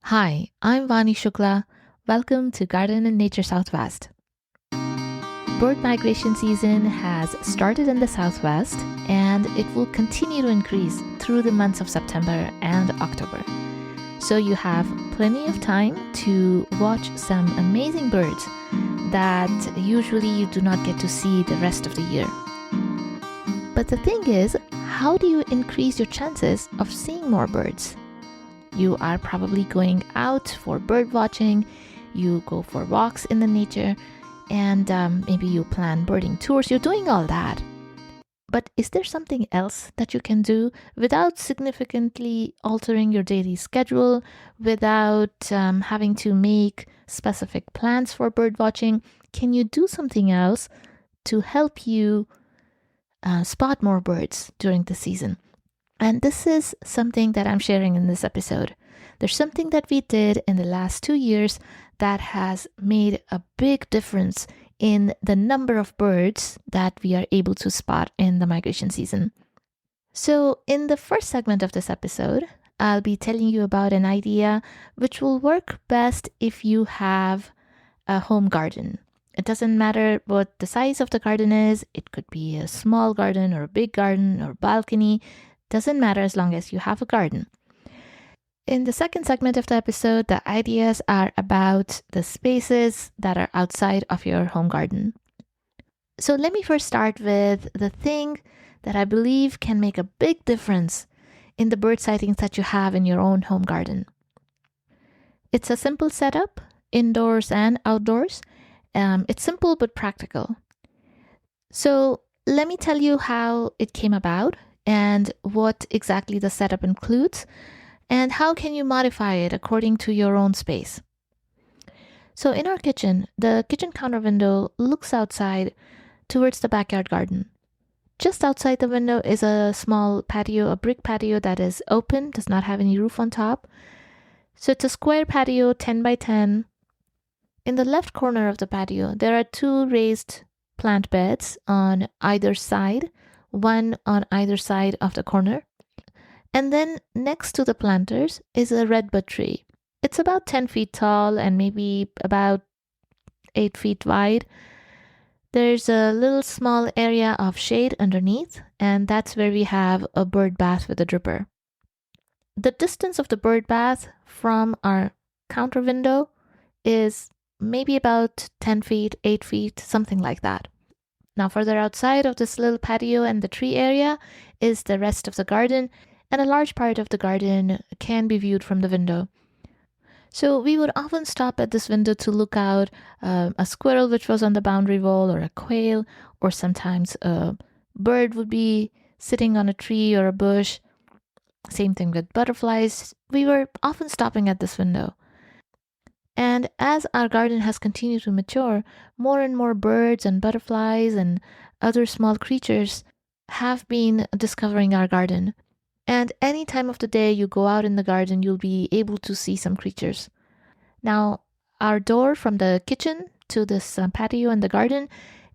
Hi, I'm Vani Shukla. Welcome to Garden and Nature Southwest. Bird migration season has started in the Southwest and it will continue to increase through the months of September and October. So you have plenty of time to watch some amazing birds that usually you do not get to see the rest of the year. But the thing is, how do you increase your chances of seeing more birds? You are probably going out for bird watching, you go for walks in the nature, and maybe you plan birding tours. You're doing all that. But is there something else that you can do without significantly altering your daily schedule, without having to make specific plans for bird watching? Can you do something else to help you spot more birds during the season? And this is something that I'm sharing in this episode. There's something that we did in the last 2 years that has made a big difference in the number of birds that we are able to spot in the migration season. So in the first segment of this episode, I'll be telling you about an idea which will work best if you have a home garden. It doesn't matter what the size of the garden is. It could be a small garden or a big garden or balcony. Doesn't matter as long as you have a garden. In the second segment of the episode, the ideas are about the spaces that are outside of your home garden. So let me first start with the thing that I believe can make a big difference in the bird sightings that you have in your own home garden. It's a simple setup, indoors and outdoors. It's simple but practical. So let me tell you how it came about and what exactly the setup includes, and how can you modify it according to your own space. So in our kitchen, the kitchen counter window looks outside towards the backyard garden. Just outside the window is a small patio, a brick patio that is open, does not have any roof on top. So it's a square patio, 10 by 10. In the left corner of the patio, there are 2 raised plant beds on either side, one on either side of the corner. And then next to the planters is a redbud tree. It's about 10 feet tall and maybe about 8 feet wide. There's a little small area of shade underneath, and that's where we have a bird bath with a dripper. The distance of the bird bath from our counter window is maybe about 10 feet, 8 feet, something like that. Now, further outside of this little patio and the tree area is the rest of the garden, and a large part of the garden can be viewed from the window. So we would often stop at this window to look out a squirrel which was on the boundary wall, or a quail, or sometimes a bird would be sitting on a tree or a bush. Same thing with butterflies. We were often stopping at this window. And as our garden has continued to mature, more and more birds and butterflies and other small creatures have been discovering our garden. And any time of the day you go out in the garden, you'll be able to see some creatures. Now, our door from the kitchen to this patio and the garden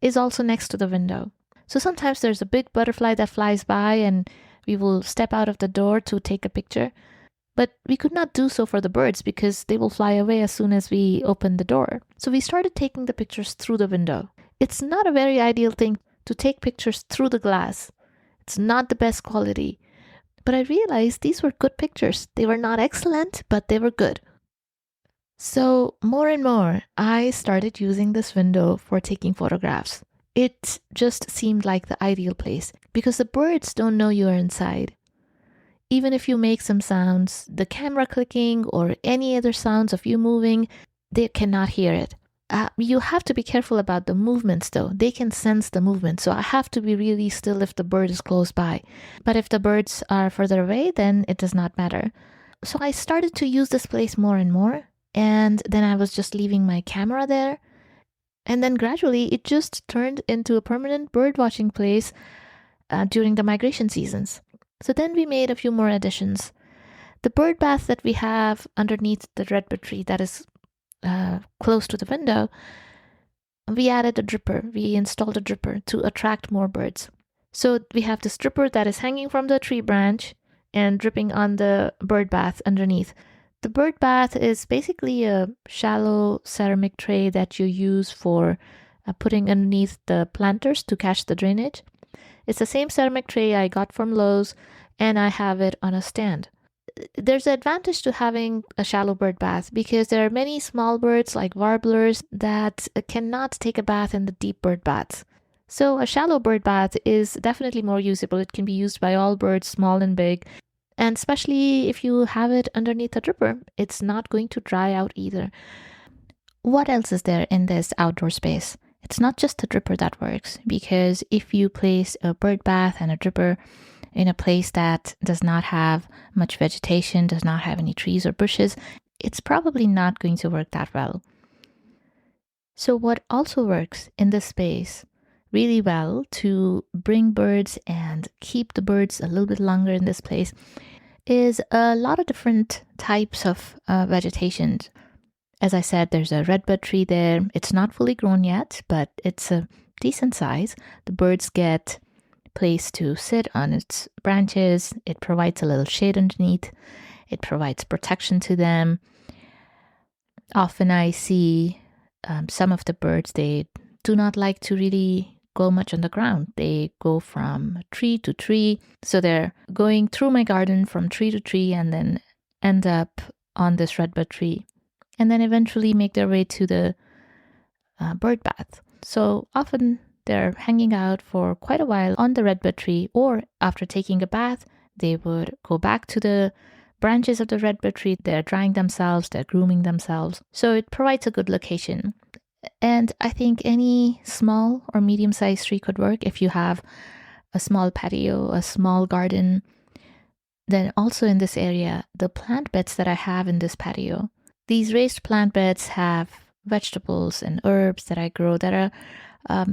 is also next to the window. So sometimes there's a big butterfly that flies by and we will step out of the door to take a picture. But we could not do so for the birds because they will fly away as soon as we open the door. So we started taking the pictures through the window. It's not a very ideal thing to take pictures through the glass. It's not the best quality. But I realized these were good pictures. They were not excellent, but they were good. So more and more, I started using this window for taking photographs. It just seemed like the ideal place because the birds don't know you are inside. Even if you make some sounds, the camera clicking or any other sounds of you moving, they cannot hear it. You have to be careful about the movements though. They can sense the movement. So I have to be really still if the bird is close by. But if the birds are further away, then it does not matter. So I started to use this place more and more. And then I was just leaving my camera there. And then gradually it just turned into a permanent bird watching place during the migration seasons. So then we made a few more additions. The bird bath that we have underneath the redbud tree that is close to the window, we added a dripper. We installed a dripper to attract more birds. So we have this dripper that is hanging from the tree branch and dripping on the bird bath underneath. The bird bath is basically a shallow ceramic tray that you use for putting underneath the planters to catch the drainage. It's the same ceramic tray I got from Lowe's, and I have it on a stand. There's an advantage to having a shallow bird bath because there are many small birds like warblers that cannot take a bath in the deep bird baths. So a shallow bird bath is definitely more usable. It can be used by all birds, small and big. And especially if you have it underneath a dripper, it's not going to dry out either. What else is there in this outdoor space? It's not just a dripper that works, because if you place a bird bath and a dripper in a place that does not have much vegetation, does not have any trees or bushes, it's probably not going to work that well. So what also works in this space really well to bring birds and keep the birds a little bit longer in this place is a lot of different types of vegetation. As I said, there's a redbud tree there. It's not fully grown yet, but it's a decent size. The birds get place to sit on its branches. It provides a little shade underneath. It provides protection to them. Often I see some of the birds, they do not like to really go much on the ground. They go from tree to tree. So they're going through my garden from tree to tree and then end up on this redbud tree, and then eventually make their way to the bird bath. So often they're hanging out for quite a while on the redbud tree, or after taking a bath, they would go back to the branches of the redbud tree. They're drying themselves, they're grooming themselves. So it provides a good location. And I think any small or medium-sized tree could work if you have a small patio, a small garden. Then also in this area, the plant beds that I have in this patio, these raised plant beds have vegetables and herbs that I grow that are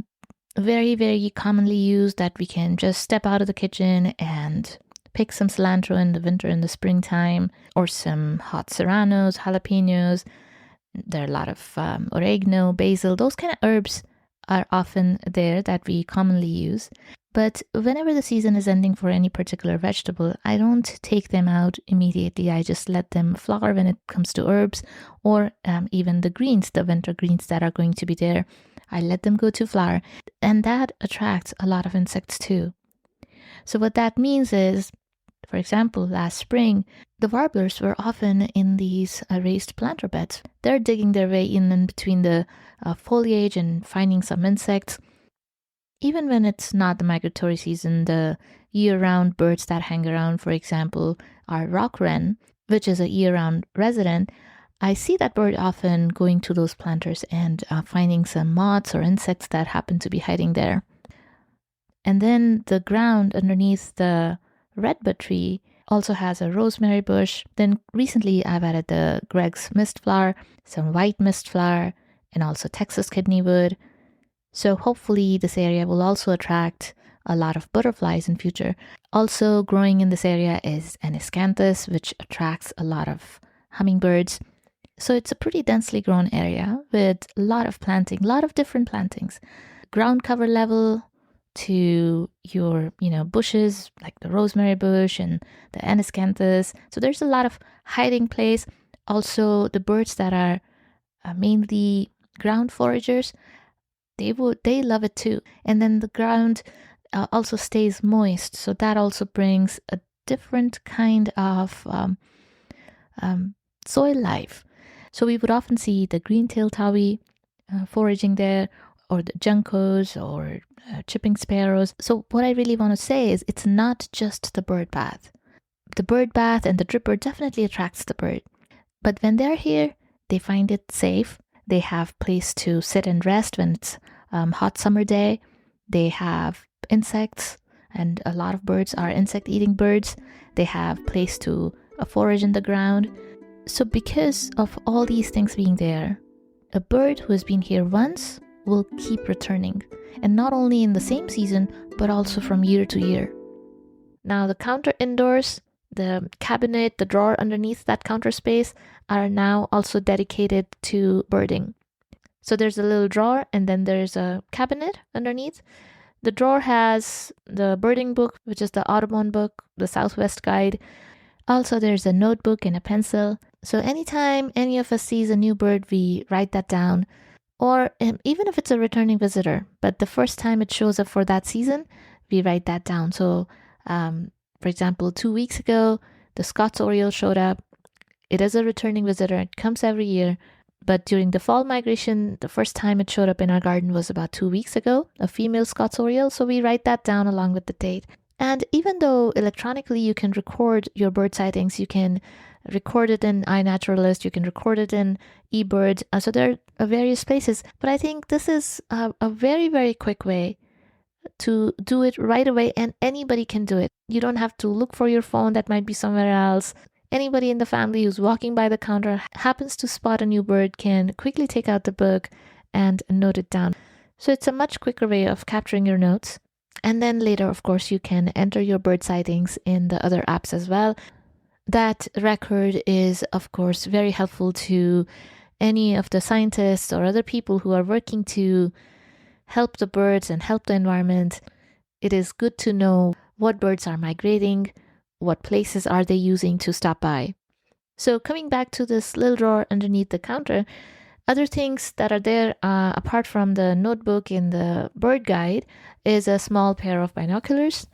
very, very commonly used, that we can just step out of the kitchen and pick some cilantro in the winter, in the springtime, or some hot serranos, jalapenos. There are a lot of oregano, basil, those kind of herbs are often there that we commonly use. But whenever the season is ending for any particular vegetable, I don't take them out immediately. I just let them flower when it comes to herbs, or even the greens, the winter greens that are going to be there. I let them go to flower, and that attracts a lot of insects too. So what that means is, for example, last spring, the warblers were often in these raised planter beds. They're digging their way in between the foliage and finding some insects. Even when it's not the migratory season, the year-round birds that hang around, for example, are rock wren, which is a year-round resident. I see that bird often going to those planters and finding some moths or insects that happen to be hiding there. And then the ground underneath the redbud tree also has a rosemary bush. Then recently I've added the Greg's mistflower, some white mistflower, and also Texas kidneywood. So hopefully this area will also attract a lot of butterflies in future. Also growing in this area is aniscanthus, which attracts a lot of hummingbirds. So it's a pretty densely grown area with a lot of planting, a lot of different plantings. Ground cover level to your, bushes like the rosemary bush and the aniscanthus. So there's a lot of hiding place. Also, the birds that are mainly ground foragers, they love it too. And then the ground also stays moist, so that also brings a different kind of soil life. So we would often see the green-tailed towhee foraging there, or the juncos, or chipping sparrows. So what I really want to say is it's not just the bird bath. The bird bath and the dripper definitely attracts the bird. But when they're here, they find it safe. They have place to sit and rest when it's hot summer day. They have insects, and a lot of birds are insect-eating birds. They have place to forage in the ground. So because of all these things being there, a bird who has been here once will keep returning, and not only in the same season, but also from year to year. Now the counter indoors, the cabinet, the drawer underneath that counter space are now also dedicated to birding. So there's a little drawer, and then there's a cabinet underneath. The drawer has the birding book, which is the Audubon book, the Southwest Guide. Also, there's a notebook and a pencil. So anytime any of us sees a new bird, we write that down. Or even if it's a returning visitor, but the first time it shows up for that season, we write that down. So, for example, 2 weeks ago, the Scots oriole showed up. It is a returning visitor. It comes every year. But during the fall migration, the first time it showed up in our garden was about 2 weeks ago, a female Scots oriole. So we write that down along with the date. And even though electronically you can record your bird sightings, you can record it in iNaturalist, you can record it in eBird. So there are various places. But I think this is a very, very quick way to do it right away, and anybody can do it. You don't have to look for your phone that might be somewhere else. Anybody in the family who's walking by the counter happens to spot a new bird can quickly take out the book and note it down. So it's a much quicker way of capturing your notes. And then later, of course, you can enter your bird sightings in the other apps as well. That record is, of course, very helpful to any of the scientists or other people who are working to help the birds and help the environment. It is good to know what birds are migrating, what places are they using to stop by. So coming back to this little drawer underneath the counter, other things that are there, apart from the notebook in the bird guide, is a small pair of binoculars.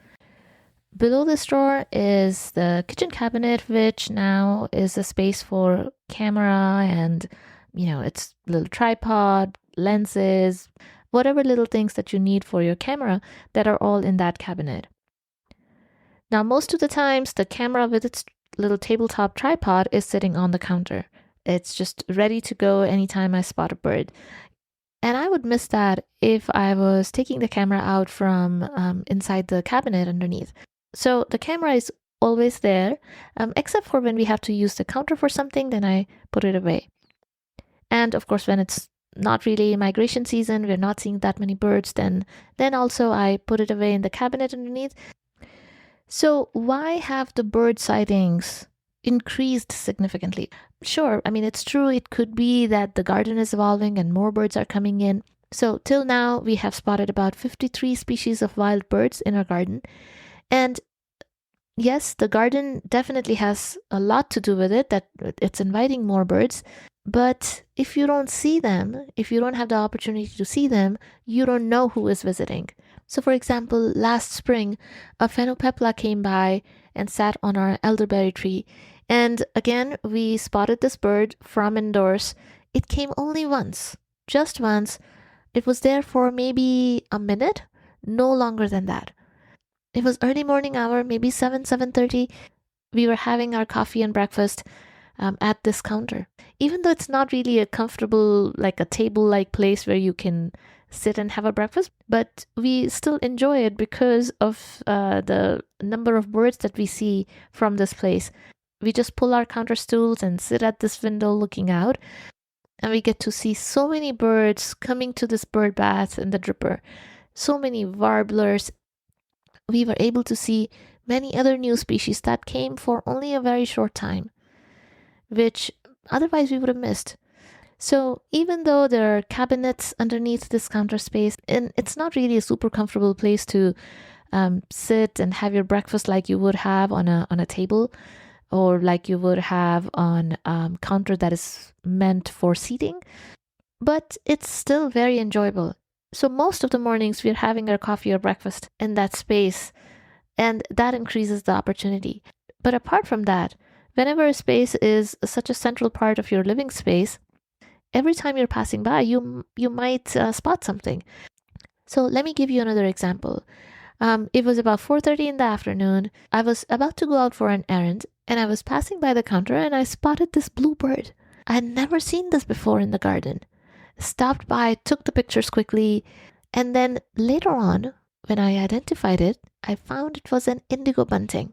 Below this drawer is the kitchen cabinet, which now is a space for camera and, it's little tripod, lenses, whatever little things that you need for your camera that are all in that cabinet. Now, most of the times, the camera with its little tabletop tripod is sitting on the counter. It's just ready to go anytime I spot a bird. And I would miss that if I was taking the camera out from inside the cabinet underneath. So the camera is always there, except for when we have to use the counter for something, then I put it away. And of course, when it's not really migration season, we're not seeing that many birds, then also I put it away in the cabinet underneath. So why have the bird sightings increased significantly? Sure, it's true, it could be that the garden is evolving and more birds are coming in. So till now, we have spotted about 53 species of wild birds in our garden. And yes, the garden definitely has a lot to do with it, that it's inviting more birds. But if you don't see them, if you don't have the opportunity to see them, you don't know who is visiting. So for example, last spring, a Phainopepla came by and sat on our elderberry tree. And again, we spotted this bird from indoors. It came only once, just once. It was there for maybe a minute, no longer than that. It was early morning hour, maybe 7:30. We were having our coffee and breakfast at this counter. Even though it's not really a comfortable, like a table-like place where you can sit and have a breakfast, but we still enjoy it because of the number of birds that we see from this place. We just pull our counter stools and sit at this window looking out, and we get to see so many birds coming to this bird bath in the dripper. So many warblers. We were able to see many other new species that came for only a very short time, which otherwise we would have missed. So even though there are cabinets underneath this counter space, and it's not really a super comfortable place to sit and have your breakfast like you would have on a table, or like you would have on a counter that is meant for seating, but it's still very enjoyable. So most of the mornings we're having our coffee or breakfast in that space, and that increases the opportunity. But apart from that, whenever a space is such a central part of your living space, every time you're passing by, you might spot something. So let me give you another example. It was about 4:30 in the afternoon. I was about to go out for an errand, and I was passing by the counter, and I spotted this blue bird. I had never seen this before in the garden. Stopped by, took the pictures quickly, and then later on, when I identified it, I found it was an indigo bunting.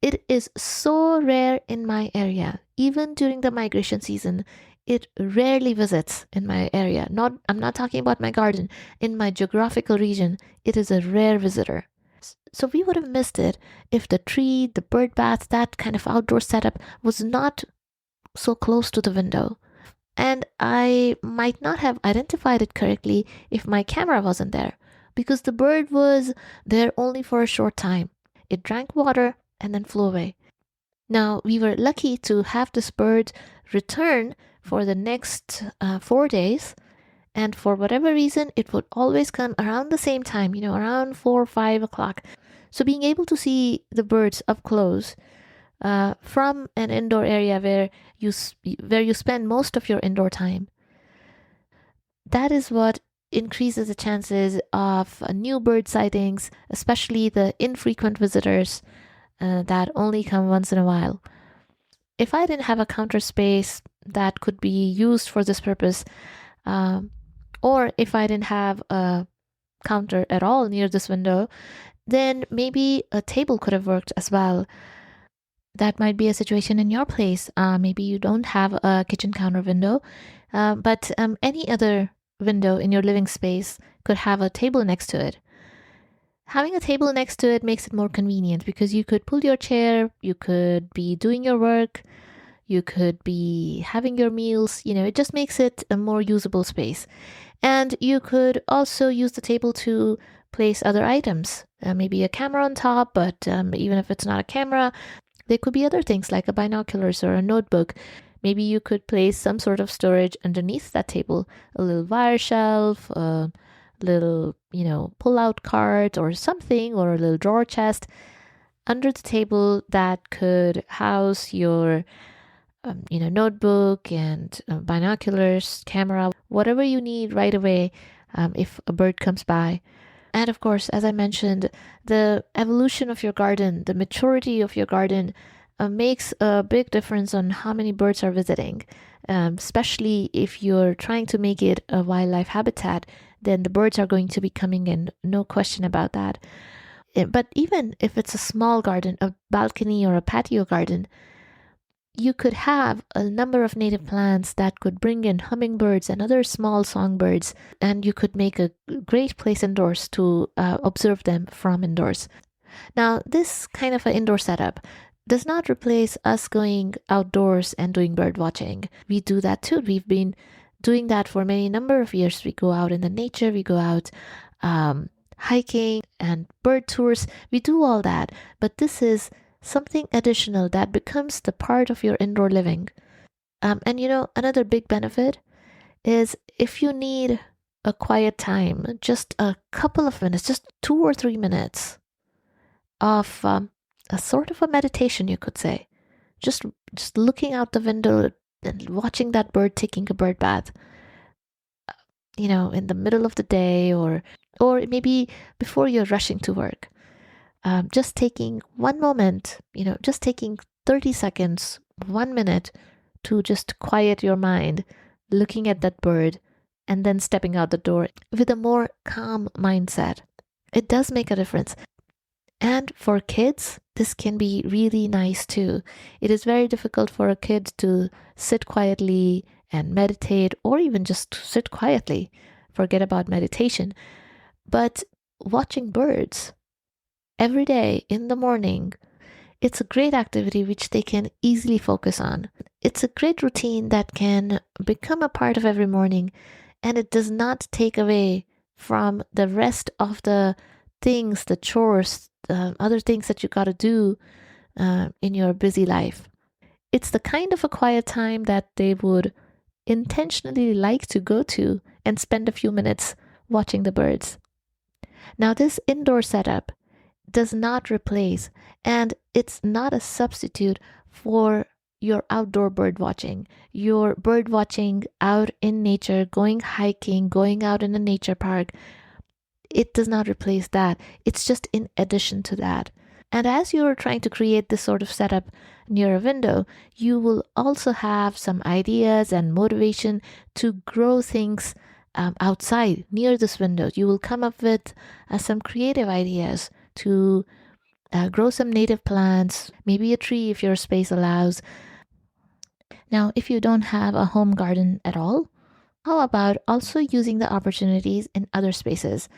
It is so rare in my area. Even during the migration season, it rarely visits in my area. I'm not talking about my garden. In my geographical region, it is a rare visitor. So we would have missed it if the tree, the bird bath, that kind of outdoor setup was not so close to the window. And I might not have identified it correctly if my camera wasn't there, because the bird was there only for a short time. It drank water and then flew away. Now, we were lucky to have this bird return for the next 4 days. And for whatever reason, it would always come around the same time, around 4 or 5 o'clock. So being able to see the birds up close from an indoor area where you spend most of your indoor time, that is what increases the chances of new bird sightings, especially the infrequent visitors that only come once in a while. If I didn't have a counter space that could be used for this purpose, or if I didn't have a counter at all near this window, then maybe a table could have worked as well. That might be a situation in your place. Maybe you don't have a kitchen counter window, but any other window in your living space could have a table next to it. Having a table next to it makes it more convenient because you could pull your chair, you could be doing your work, you could be having your meals. It just makes it a more usable space. And you could also use the table to place other items, maybe a camera on top, but even if it's not a camera, there could be other things like a binoculars or a notebook. Maybe you could place some sort of storage underneath that table, a little wire shelf, a little, pull-out cart or something, or a little drawer chest under the table that could house your, notebook and binoculars, camera, whatever you need right away if a bird comes by. And of course, as I mentioned, the evolution of your garden, the maturity of your garden makes a big difference on how many birds are visiting, especially if you're trying to make it a wildlife habitat, then the birds are going to be coming in, no question about that. But even if it's a small garden, a balcony or a patio garden, you could have a number of native plants that could bring in hummingbirds and other small songbirds, and you could make a great place indoors to observe them from indoors. Now, this kind of an indoor setup does not replace us going outdoors and doing bird watching. We do that too. We've been doing that for many number of years. We go out in the nature, we go out hiking and bird tours. We do all that, but this is something additional that becomes the part of your indoor living. And another big benefit is if you need a quiet time, just a couple of minutes, just 2 or 3 minutes of a sort of a meditation, you could say. Just looking out the window and watching that bird taking a bird bath, in the middle of the day or maybe before you're rushing to work. Just taking one moment, just taking 30 seconds, 1 minute to just quiet your mind, looking at that bird, and then stepping out the door with a more calm mindset. It does make a difference. And for kids, this can be really nice too. It is very difficult for a kid to sit quietly and meditate, or even just sit quietly, forget about meditation. But watching birds every day in the morning, it's a great activity which they can easily focus on. It's a great routine that can become a part of every morning, and it does not take away from the rest of the things, the chores, other things that you got to do in your busy life. It's the kind of a quiet time that they would intentionally like to go to and spend a few minutes watching the birds. Now, this indoor setup does not replace, and it's not a substitute for your outdoor bird watching. Your bird watching out in nature, going hiking, going out in a nature park, it does not replace that. It's just in addition to that. And as you're trying to create this sort of setup near a window, you will also have some ideas and motivation to grow things outside near this window. You will come up with some creative ideas to grow some native plants, maybe a tree if your space allows. Now, if you don't have a home garden at all, how about also using the opportunities in other spaces?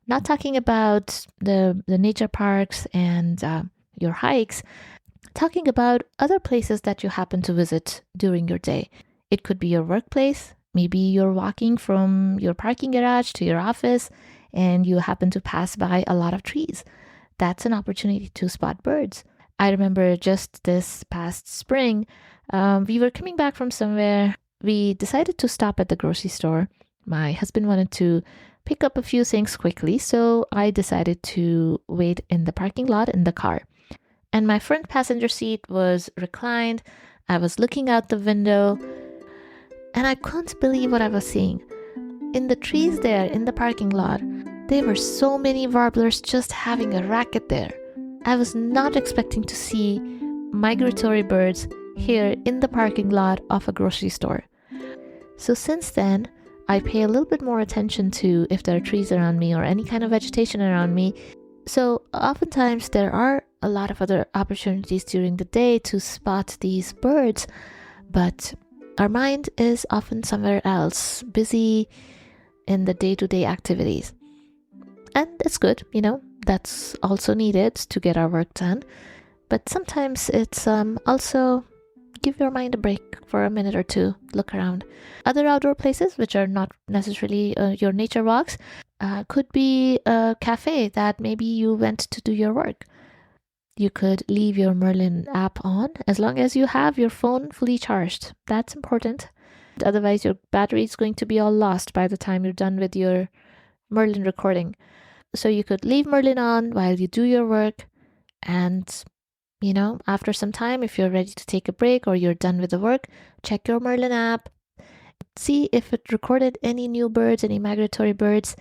Not talking about the nature parks and your hikes, talking about other places that you happen to visit during your day. It could be your workplace. Maybe you're walking from your parking garage to your office and you happen to pass by a lot of trees. That's an opportunity to spot birds. I remember just this past spring, we were coming back from somewhere. We decided to stop at the grocery store. My husband wanted to pick up a few things quickly, so I decided to wait in the parking lot in the car. And my front passenger seat was reclined. I was looking out the window, and I couldn't believe what I was seeing. In the trees there in the parking lot, there were so many warblers just having a racket there. I was not expecting to see migratory birds here in the parking lot of a grocery store. So since then, I pay a little bit more attention to if there are trees around me or any kind of vegetation around me. So oftentimes there are a lot of other opportunities during the day to spot these birds, but our mind is often somewhere else, busy in the day-to-day activities. And it's good, that's also needed to get our work done. But sometimes it's also give your mind a break for a minute or two, look around. Other outdoor places, which are not necessarily your nature walks, could be a cafe that maybe you went to do your work. You could leave your Merlin app on as long as you have your phone fully charged. That's important. Otherwise, your battery is going to be all lost by the time you're done with your Merlin recording. So you could leave Merlin on while you do your work, and after some time, if you're ready to take a break or you're done with the work, check your Merlin app, see if it recorded any new birds, any migratory birds.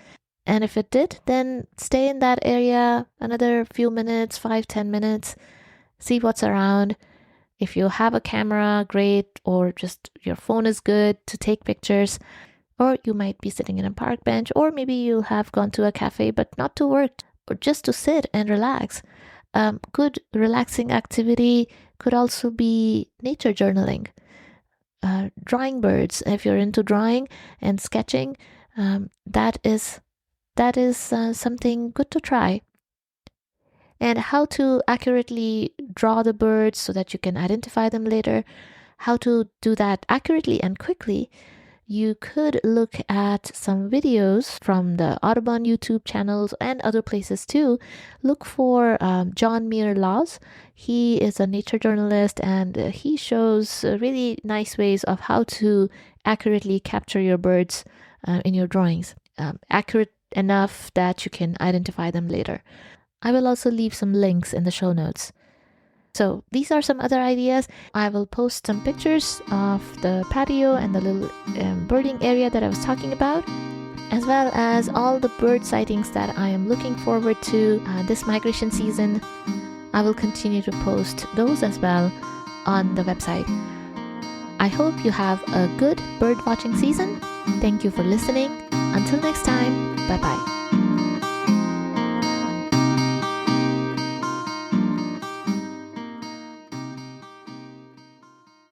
And if it did, then stay in that area another few minutes, 5-10 minutes, see what's around. If you have a camera, great, or just your phone is good to take pictures. Or you might be sitting in a park bench, or maybe you have gone to a cafe, but not to work, or just to sit and relax. Good relaxing activity could also be nature journaling, drawing birds. If you're into drawing and sketching, that is something good to try. And how to accurately draw the birds so that you can identify them later, how to do that accurately and quickly. You could look at some videos from the Audubon YouTube channels and other places too. Look for John Muir Laws. He is a nature journalist, and he shows really nice ways of how to accurately capture your birds in your drawings. Accurate enough that you can identify them later. I will also leave some links in the show notes. So these are some other ideas. I will post some pictures of the patio and the little birding area that I was talking about, as well as all the bird sightings that I am looking forward to this migration season. I will continue to post those as well on the website. I hope you have a good bird watching season. Thank you for listening. Until next time, bye-bye.